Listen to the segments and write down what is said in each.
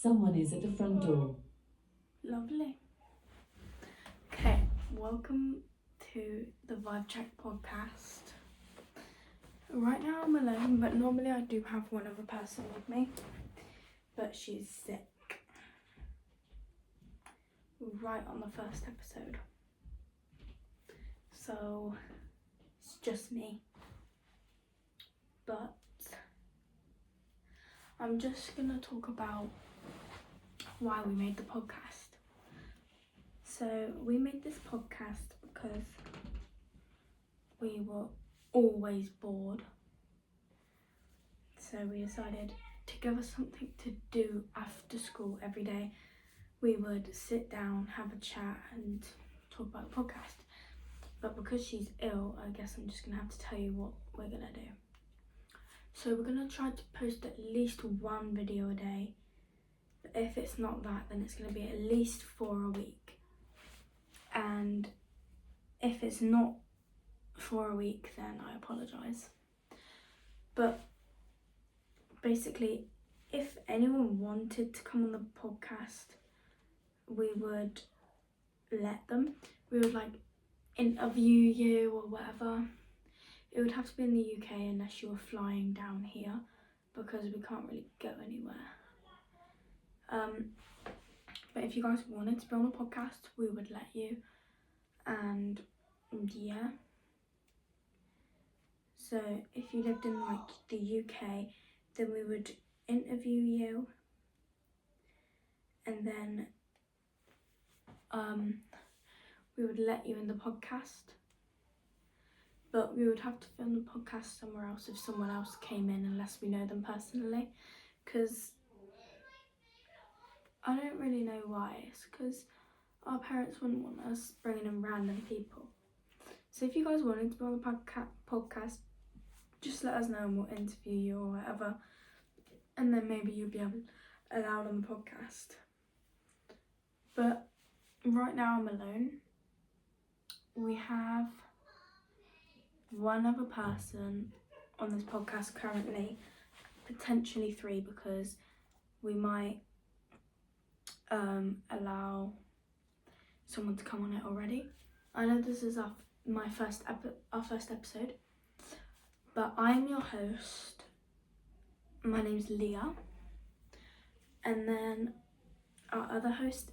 Someone is at the front door. Lovely. Okay, welcome to the Vibe Check podcast. Right now I'm alone, but normally I do have one other person with me, but she's sick. Right on the first episode. So it's just me. But I'm just gonna talk about why we made the podcast. So we made this podcast because we were always bored. So we decided to give us something to do after school every day. We would sit down, have a chat and talk about the podcast. But because she's ill, I guess I'm just gonna have to tell you what we're gonna do. So we're gonna try to post at least one video a day. But if it's not that, then it's gonna be at least 4 a week. And if it's not 4 a week, then I apologise. But basically, if anyone wanted to come on the podcast, we would let them. We would interview you or whatever. It would have to be in the UK unless you were flying down here, because we can't really go anywhere. But if you guys wanted to be on the podcast, we would let you. And yeah. So if you lived in the UK, then we would interview you, and then we would let you in the podcast. But we would have to film the podcast somewhere else if someone else came in, unless we know them personally. Because I don't really know why. It's because our parents wouldn't want us bringing in random people. So if you guys wanted to be on the podcast, just let us know and we'll interview you or whatever. And then maybe you'll be allowed on the podcast. But right now I'm alone. We have one other person on this podcast currently, potentially 3, because we might allow someone to come on it already. I know this is our first episode, but I'm your host. My name's Leah, and then our other host,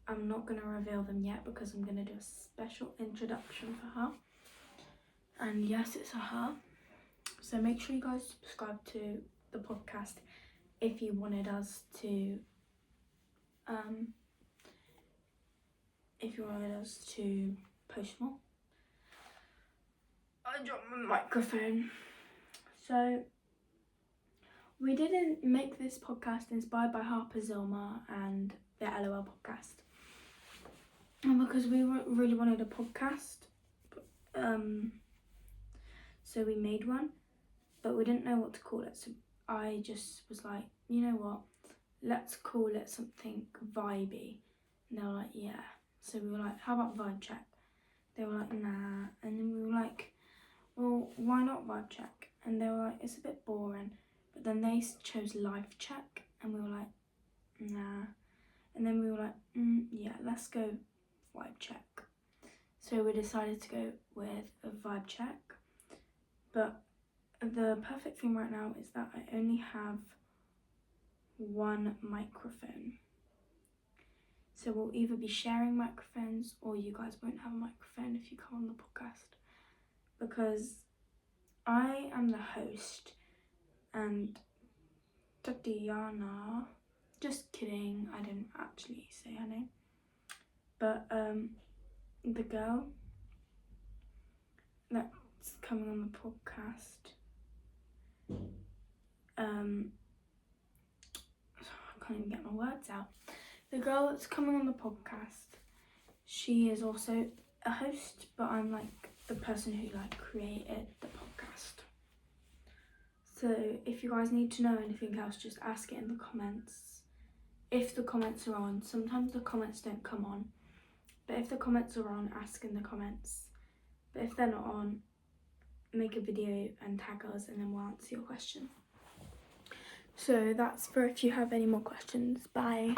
I'm not going to reveal them yet because I'm going to do a special introduction for her. And yes, it's a her. So make sure you guys subscribe to the podcast if you wanted us to post more. I dropped my microphone. So we didn't make this podcast inspired by Harper Zilma and the LOL podcast. And because we really wanted a podcast, so we made one, but we didn't know what to call it. So I just was like, you know what, let's call it something vibey. And they were like, yeah. So we were like, how about Vibe Check? They were like, nah. And then we were like, well, why not Vibe Check? And they were like, it's a bit boring. But then they chose Life Check, and we were like, nah. And then we were like, yeah, let's go Vibe Check. So we decided to go with a Vibe Check. But the perfect thing right now is that I only have one microphone. So we'll either be sharing microphones, or you guys won't have a microphone if you come on the podcast. Because I am the host, and Tatiana, just kidding, I didn't actually say her name. But the girl that's coming on the podcast, I can't even get my words out. The girl that's coming on the podcast, she is also a host, but I'm the person who created the podcast. So if you guys need to know anything else, just ask it in the comments. If the comments are on, sometimes the comments don't come on, but if the comments are on, ask in the comments. But if they're not on, make a video and tag us, and then we'll answer your question. So that's for if you have any more questions. Bye.